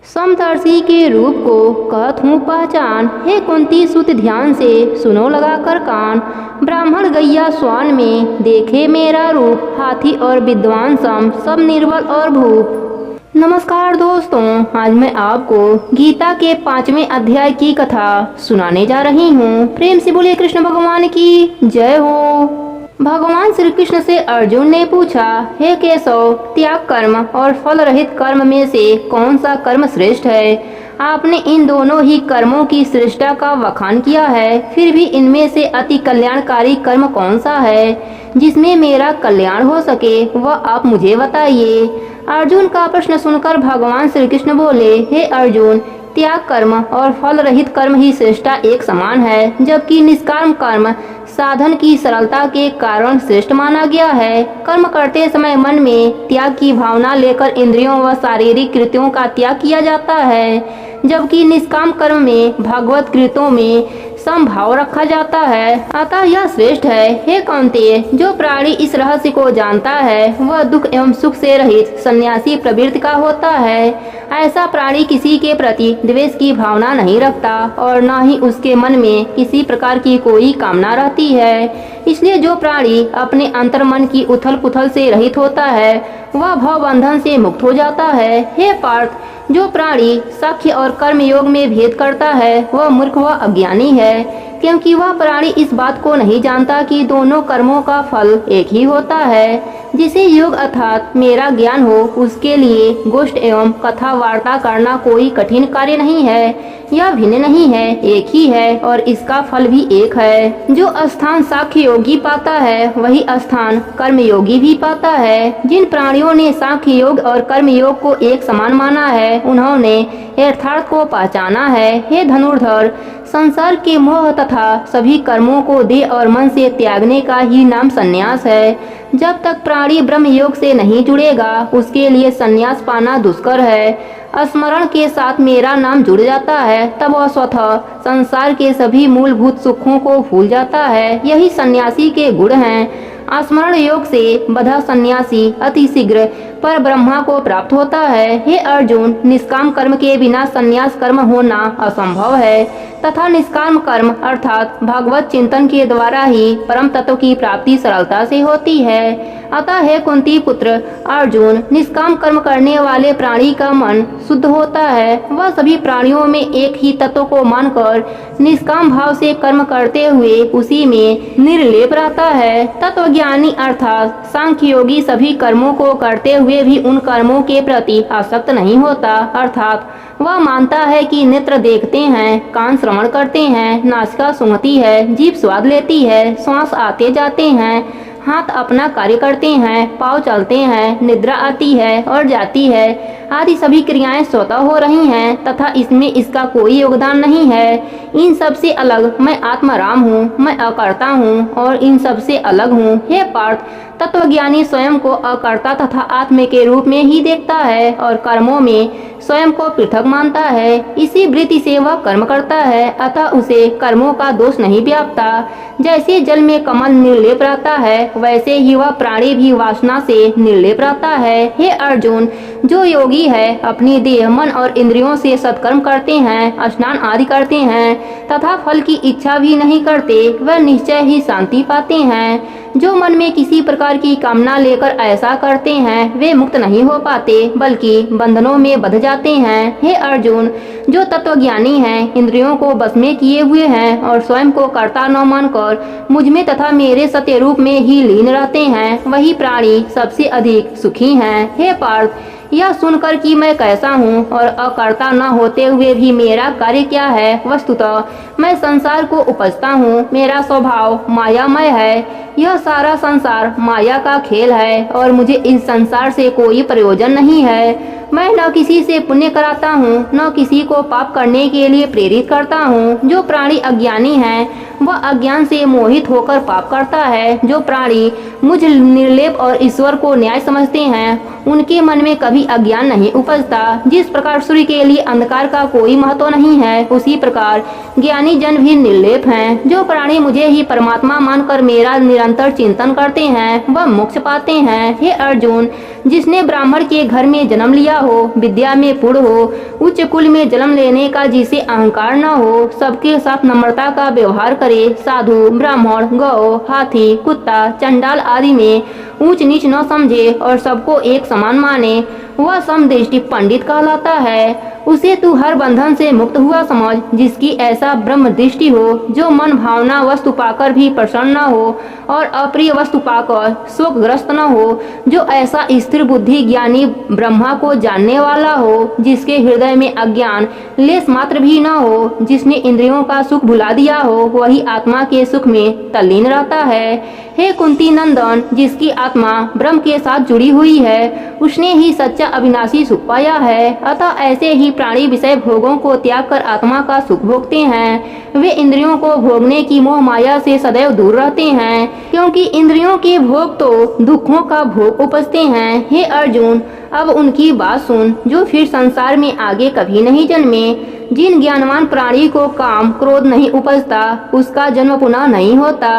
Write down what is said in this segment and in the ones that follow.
समदर्शी के रूप को कहत हूँ पहचान, हे कुंती सुत ध्यान से सुनो लगा कर कान। ब्राह्मण गैया स्वान में देखे मेरा रूप, हाथी और विद्वान सम सब निर्बल और भूप। नमस्कार दोस्तों, आज मैं आपको गीता के 5वें अध्याय की कथा सुनाने जा रही हूँ। प्रेम से बोलिए कृष्ण भगवान की जय हो। भगवान श्री कृष्ण से अर्जुन ने पूछा, हे केशव, त्याग कर्म और फल रहित कर्म में से कौन सा कर्म श्रेष्ठ है? आपने इन दोनों ही कर्मों की श्रेष्ठता का वखान किया है, फिर भी इनमें से अति कल्याणकारी कर्म कौन सा है जिसमें मेरा कल्याण हो सके, वह आप मुझे बताइए। अर्जुन का प्रश्न सुनकर भगवान श्री कृष्ण बोले, हे अर्जुन, त्याग कर्म और फल रहित कर्म ही श्रेष्ठता एक समान है, जबकि निष्काम कर्म साधन की सरलता के कारण श्रेष्ठ माना गया है। कर्म करते समय मन में त्याग की भावना लेकर इंद्रियों व शारीरिक कृत्यों का त्याग किया जाता है, जबकि निष्काम कर्म में भगवत कृत्यों में समभाव रखा जाता है, अतः यह श्रेष्ठ है। हे कौन्तेय, जो प्राणी इस रहस्य को जानता है वह दुख एवं सुख से रहित सन्यासी प्रवृत्ति का होता है। ऐसा प्राणी किसी के प्रति द्वेष की भावना नहीं रखता और न ही उसके मन में किसी प्रकार की कोई कामना रहती है। इसलिए जो प्राणी अपने अंतर मन की उथल पुथल से रहित होता है वह भव बंधन से मुक्त हो जाता है। हे पार्थ, जो प्राणी साख्य और कर्म योग में भेद करता है वह मूर्ख व अज्ञानी है, क्योंकि वह प्राणी इस बात को नहीं जानता कि दोनों कर्मों का फल एक ही होता है। जिसे योग अर्थात मेरा ज्ञान हो उसके लिए गोष्ठ एवं कथा वार्ता करना कोई कठिन कार्य नहीं है। यह भिन्न नहीं है, एक ही है और इसका फल भी एक है। जो स्थान साख्य योगी पाता है वही स्थान कर्म योगी भी पाता है। जिन प्राणियों ने साख्य योग और कर्म योग को एक समान माना है उन्होंने यथार्थ को पहचाना है। हे धनुर्धर, संसार के मोह तथा सभी कर्मों को देह और मन से त्यागने का ही नाम संन्यास है। जब तक प्राणी ब्रह्म योग से नहीं जुड़ेगा उसके लिए संन्यास पाना दुष्कर है। स्मरण के साथ मेरा नाम जुड़ जाता है तब वह स्वतः संसार के सभी मूलभूत सुखों को भूल जाता है। यही सन्यासी के गुण हैं। स्मरण योग से बधा सन्यासी अति शीघ्र पर ब्रह्मा को प्राप्त होता है। हे अर्जुन, निष्काम कर्म के बिना संन्यास कर्म होना असंभव है तथा निष्काम कर्म अर्थात भगवत चिंतन के द्वारा ही परम तत्व की प्राप्ति सरलता से होती है। अतः हे कुंती पुत्र अर्जुन, निष्काम कर्म करने वाले प्राणी का मन शुद्ध होता है। वह सभी प्राणियों में एक ही तत्व को मानकर निष्काम भाव से कर्म करते हुए उसी में निर्लेप रहता है। तत्वज्ञानी अर्थात सांख्य योगी सभी कर्मों को करते हुए भी उन कर्मों के प्रति आसक्त नहीं होता, अर्थात वह मानता है कि नेत्र देखते हैं, कान श्रवण करते हैं, नासिका सूंघती है, जीभ स्वाद लेती है, श्वास आते जाते हैं, हाथ अपना कार्य करते हैं, पाँव चलते हैं, निद्रा आती है और जाती है आदि सभी क्रियाएं स्वतः हो रही हैं तथा इसमें इसका कोई योगदान नहीं है। इन सब से अलग मैं आत्माराम हूँ, मैं अकर्ता हूँ और इन सब से अलग हूँ। हे पार्थ, तत्वज्ञानी स्वयं को अकर्ता तथा आत्म के रूप में ही देखता है और कर्मों में स्वयं को पृथक मानता है। इसी वृत्ति से वह कर्म करता है, अतः उसे कर्मों का दोष नहीं व्यापता। जैसे जल में कमल निर्लेप रहता है वैसे ही वह प्राणी भी वासना से निर्लेप रहता है। हे अर्जुन, जो योगी है अपनी देह मन और इंद्रियों से सत्कर्म करते हैं, स्नान आदि करते हैं तथा फल की इच्छा भी नहीं करते, वह निश्चय ही शांति पाते हैं। जो मन में किसी प्रकार की कामना लेकर ऐसा करते हैं वे मुक्त नहीं हो पाते बल्कि बंधनों में बंध जाते हैं। हे अर्जुन, जो तत्वज्ञानी हैं, इंद्रियों को बस में किए हुए हैं और स्वयं को कर्ता न मानकर मुझ में तथा मेरे सत्य रूप में ही लीन रहते हैं, वही प्राणी सबसे अधिक सुखी हैं। हे पार्थ, यह सुनकर कि मैं कैसा हूँ और अकर्ता न होते हुए भी मेरा कार्य क्या है, वस्तुतः मैं संसार को उपजता हूँ। मेरा स्वभाव मायामय है। यह सारा संसार माया का खेल है और मुझे इस संसार से कोई प्रयोजन नहीं है। मैं न किसी से पुण्य कराता हूँ न किसी को पाप करने के लिए प्रेरित करता हूँ। जो प्राणी अज्ञानी है वह अज्ञान से मोहित होकर पाप करता है। जो प्राणी मुझ निर्लेप और ईश्वर को न्याय समझते हैं उनके मन में कभी अज्ञान नहीं उपजता। जिस प्रकार सूर्य के लिए अंधकार का कोई महत्व नहीं है उसी प्रकार ज्ञानी जन भी निर्लेप हैं। जो प्राणी मुझे ही परमात्मा मानकर मेरा निरंतर चिंतन करते हैं वह मोक्ष पाते हैं। हे अर्जुन, जिसने ब्राह्मण के घर में जन्म लिया हो, विद्या में पूर्ण हो, उच्च कुल में जन्म लेने का जिसे अहंकार न हो, सबके साथ नम्रता का व्यवहार करे, साधु, ब्राह्मण, गौ, हाथी, कुत्ता, चंडाल आदि में ऊंच नीच न समझे और सबको एक समान माने, वह समदृष्टि पंडित कहलाता है। उसे तू हर बंधन से मुक्त हुआ समझ। जिसकी ऐसा ब्रह्म दृष्टि हो, जो मन भावना वस्तु पाकर भी प्रसन्न न हो और अप्रिय वस्तु पाकर शोकग्रस्त न हो, जो ऐसा स्थिर बुद्धि ज्ञानी ब्रह्मा को जानने वाला हो, जिसके हृदय में अज्ञान लेस मात्र भी न हो, जिसने इंद्रियों का सुख भुला दिया हो, वही आत्मा के सुख में तल्लीन रहता है। हे कुंती नंदन, जिसकी आत्मा ब्रह्म के साथ जुड़ी हुई है, उसने ही सच्चा अविनाशी सुख पाया है। अतः ऐसे ही प्राणी विषय भोगों को त्याग कर आत्मा का सुख भोगते हैं। वे इंद्रियों को भोगने की मोह माया से सदैव दूर रहते हैं, क्योंकि इंद्रियों के भोग तो दुखों का भोग उपजते हैं। हे अर्जुन, अब उनकी बात सुन जो फिर संसार में आगे कभी नहीं जन्मे। जिन ज्ञानवान प्राणी को काम क्रोध नहीं उपजता, उसका जन्म पुनः नहीं होता।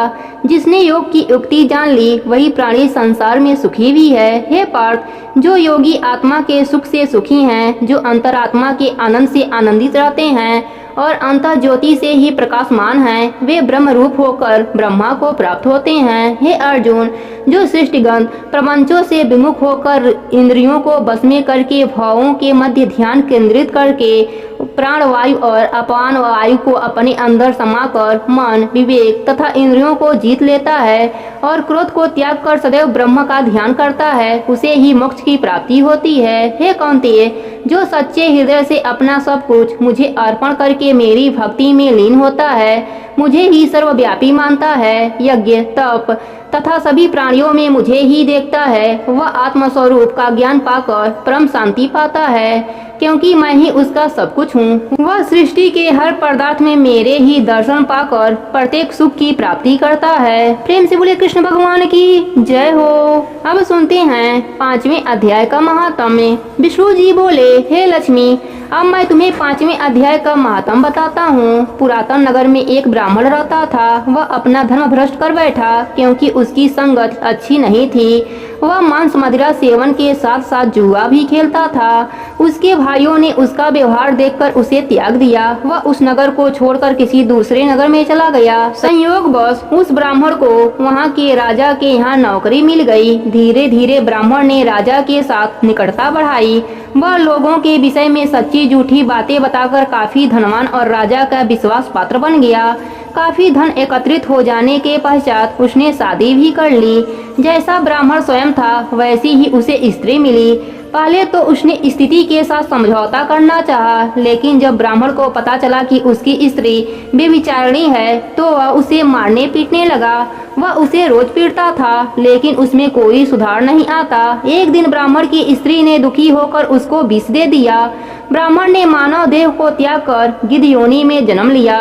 जिसने योग की युक्ति जान ली, वही प्राणी संसार में सुखी भी है। हे पार्थ, जो योगी आत्मा के सुख से सुखी हैं, जो अंतरात्मा के आनंद से आनंदित रहते हैं और अंतर ज्योति से ही प्रकाशमान हैं, वे ब्रह्म रूप होकर ब्रह्मा को प्राप्त होते हैं। हे अर्जुन, जो सृष्टिगण प्रपंचों से विमुख होकर इंद्रियों को बस में करके भावों के मध्य ध्यान केंद्रित करके प्राण वायु और अपान वायु को अपने अंदर समाकर मन, विवेक तथा इंद्रियों को जीत लेता है और क्रोध को त्याग कर सदैव ब्रह्म का ध्यान करता है, उसे ही मोक्ष की प्राप्ति होती है। हे कौन्तेय, जो सच्चे हृदय से अपना सब कुछ मुझे अर्पण करके मेरी भक्ति में लीन होता है, मुझे ही सर्वव्यापी मानता है, यज्ञ तप तथा सभी प्राणियों में मुझे ही देखता है, वह आत्मस्वरूप का ज्ञान पाकर परम शांति पाता है, क्योंकि मैं ही उसका सब कुछ हूँ। वह सृष्टि के हर पदार्थ में मेरे ही दर्शन पाकर प्रत्येक सुख की प्राप्ति करता है। प्रेम से बोले कृष्ण भगवान की जय हो। अब सुनते हैं 5वें अध्याय का महात्म्य। विष्णु जी बोले, हे लक्ष्मी, अब मैं तुम्हें 5वें अध्याय का महात्म बताता हूँ। पुरातन नगर में एक ब्राह्मण रहता था। वह अपना धर्म भ्रष्ट कर बैठा, क्योंकि उसकी संगत अच्छी नहीं थी। वह मांस मदिरा सेवन के साथ साथ जुआ भी खेलता था। उसके भाइयों ने उसका व्यवहार देखकर उसे त्याग दिया। वह उस नगर को छोड़कर किसी दूसरे नगर में चला गया। संयोगवश उस ब्राह्मण को वहाँ के राजा के यहाँ नौकरी मिल गई। धीरे धीरे ब्राह्मण ने राजा के साथ निकटता बढ़ाई। वह लोगों के विषय में सच्ची झूठी बातें बताकर काफी धनवान और राजा का विश्वास पात्र बन गया। काफी धन एकत्रित हो जाने के पश्चात उसने शादी भी कर ली। जैसा ब्राह्मण स्वयं था, वैसी ही उसे स्त्री मिली। पहले तो उसने स्थिति के साथ समझौता करना चाहा, लेकिन जब ब्राह्मण को पता चला कि उसकी स्त्री बेविचारणी है, तो वह उसे मारने पीटने लगा। वह उसे रोज पीटता था, लेकिन उसमें कोई सुधार नहीं आता। एक दिन ब्राह्मण की स्त्री ने दुखी होकर उसको विष दे दिया। ब्राह्मण ने मानव देह को त्याग कर गिद्ध योनि में जन्म लिया।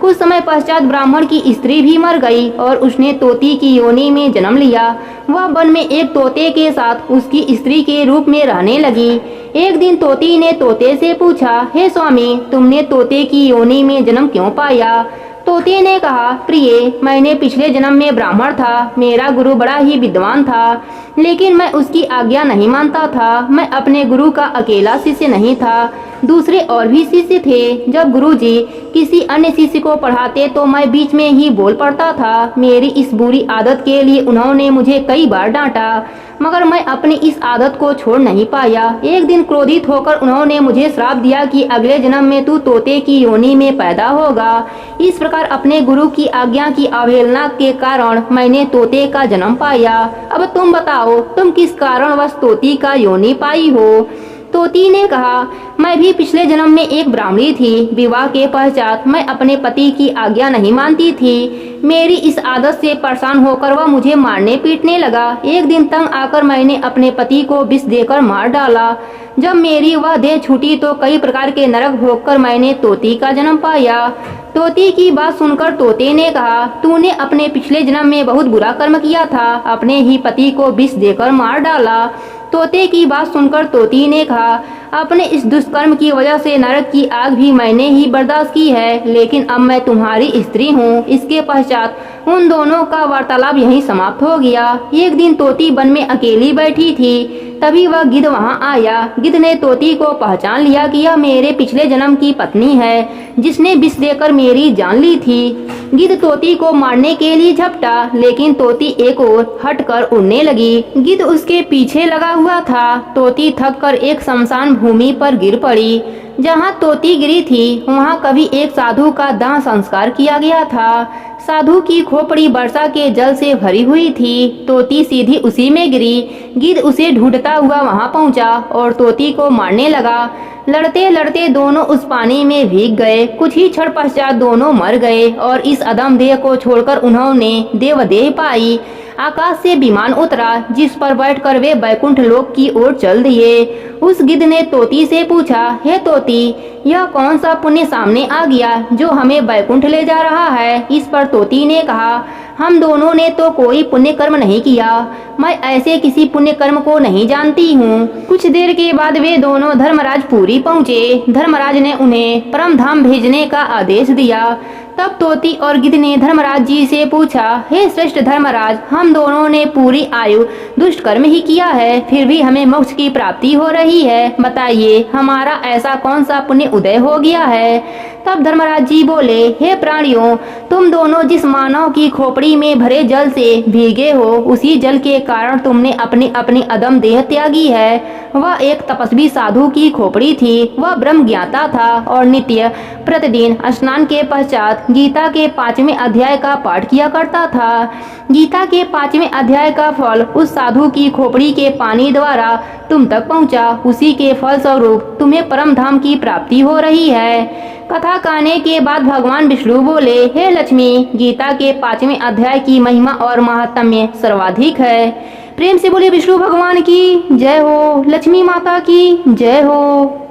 कुछ समय पश्चात ब्राह्मण की स्त्री भी मर गई और उसने तोती की योनि में जन्म लिया। वह वन में एक तोते के साथ उसकी स्त्री के रूप में रहने लगी। एक दिन तोती ने तोते से पूछा, हे स्वामी, तुमने तोते की योनि में जन्म क्यों पाया? तोते ने कहा, प्रिय, मैंने पिछले जन्म में ब्राह्मण था। मेरा गुरु बड़ा ही विद्वान था, लेकिन मैं उसकी आज्ञा नहीं मानता था। मैं अपने गुरु का अकेला शिष्य नहीं था, दूसरे और भी शिष्य थे। जब गुरुजी किसी अन्य शिष्य को पढ़ाते तो मैं बीच में ही बोल पड़ता था। मेरी इस बुरी आदत के लिए उन्होंने मुझे कई बार डांटा, मगर मैं अपनी इस आदत को छोड़ नहीं पाया। एक दिन क्रोधित होकर उन्होंने मुझे श्राप दिया कि अगले जन्म में तू तोते की योनि में पैदा होगा। इस प्रकार अपने गुरु की आज्ञा की अवहेलना के कारण मैंने तोते का जन्म पाया। अब तुम बताओ, तुम किस कारणवश तोती का योनि पाई हो? तोती ने कहा, मैं भी पिछले जन्म में एक ब्राह्मणी थी। विवाह के पश्चात मैं अपने पति की आज्ञा नहीं मानती थी। मेरी इस आदत से परेशान होकर वह मुझे मारने पीटने लगा। एक दिन तंग आकर मैंने अपने पति को विष देकर मार डाला। जब मेरी वह देह छूटी तो कई प्रकार के नरक भोगकर मैंने तोती का जन्म पाया। तोती की बात सुनकर तोते ने कहा, तूने अपने पिछले जन्म में बहुत बुरा कर्म किया था, अपने ही पति को विष देकर मार डाला। तोते की बात सुनकर तोती ने कहा, अपने इस दुष्कर्म की वजह से नरक की आग भी मैंने ही बर्दाश्त की है, लेकिन अब मैं तुम्हारी स्त्री हूँ। इसके पश्चात उन दोनों का वार्तालाप यहीं समाप्त हो गया। एक दिन तोती वन में अकेली बैठी थी। तभी वह गिद्ध वहां आया। गिद्ध ने तोती को पहचान लिया कि यह मेरे पिछले जन्म की पत्नी है, जिसने विष देकर मेरी जान ली थी। गिद्ध तोती को मारने के लिए झपटा, लेकिन तोती एक ओर हटकर उड़ने लगी। गिद्ध उसके पीछे लगा हुआ था। तोती थककर एक शमशान भूमि पर गिर पड़ी। जहाँ तोती गिरी थी वहाँ कभी एक साधु का दाह संस्कार किया गया था। साधु की खोपड़ी वर्षा के जल से भरी हुई थी। तोती सीधी उसी में गिरी। गिद्ध उसे ढूंढता हुआ वहाँ पहुँचा और तोती को मारने लगा। लड़ते लड़ते दोनों उस पानी में भीग गए। कुछ ही क्षण पश्चात दोनों मर गए और इस अदम देह को छोड़कर उन्होंने देवदेह पाई। आकाश से विमान उतरा, जिस पर बैठकर वे बैकुंठ लोक की ओर चल दिए। उस गिद्ध ने तोती से पूछा, हे तोती, यह कौन सा पुण्य सामने आ गया जो हमें बैकुंठ ले जा रहा है? इस पर तोती ने कहा, हम दोनों ने तो कोई पुण्य कर्म नहीं किया। मैं ऐसे किसी पुण्य कर्म को नहीं जानती हूँ। कुछ देर के बाद वे दोनों धर्मराज पुरी पहुँचे। धर्मराज ने उन्हें परम धाम भेजने का आदेश दिया। तब तोती और गिद्ध ने धर्मराज जी से पूछा, हे श्रेष्ठ धर्मराज, हम दोनों ने पूरी आयु दुष्ट कर्म ही किया है, फिर भी हमें मोक्ष की प्राप्ति हो रही है। बताइए, हमारा ऐसा कौन सा पुण्य उदय हो गया है? तब धर्मराज जी बोले, हे प्राणियों, तुम दोनों जिस मानव की खोपड़ी में भरे जल से भीगे हो, उसी जल के कारण तुमने अपनी अपनी अदम देह त्यागी है। वह एक तपस्वी साधु की खोपड़ी थी। वह ब्रह्म ज्ञाता था और नित्य प्रतिदिन स्नान के पश्चात गीता के 5वें अध्याय का पाठ किया करता था। गीता के 5वें अध्याय का फल उस साधु की खोपड़ी के पानी द्वारा तुम तक पहुंचा। उसी के फल स्वरूप तुम्हें परम धाम की प्राप्ति हो रही है। कथा कहने के बाद भगवान विष्णु बोले, हे लक्ष्मी, गीता के 5वें अध्याय की महिमा और महात्म्य सर्वाधिक है। प्रेम से बोले विष्णु भगवान की जय हो, लक्ष्मी माता की जय हो।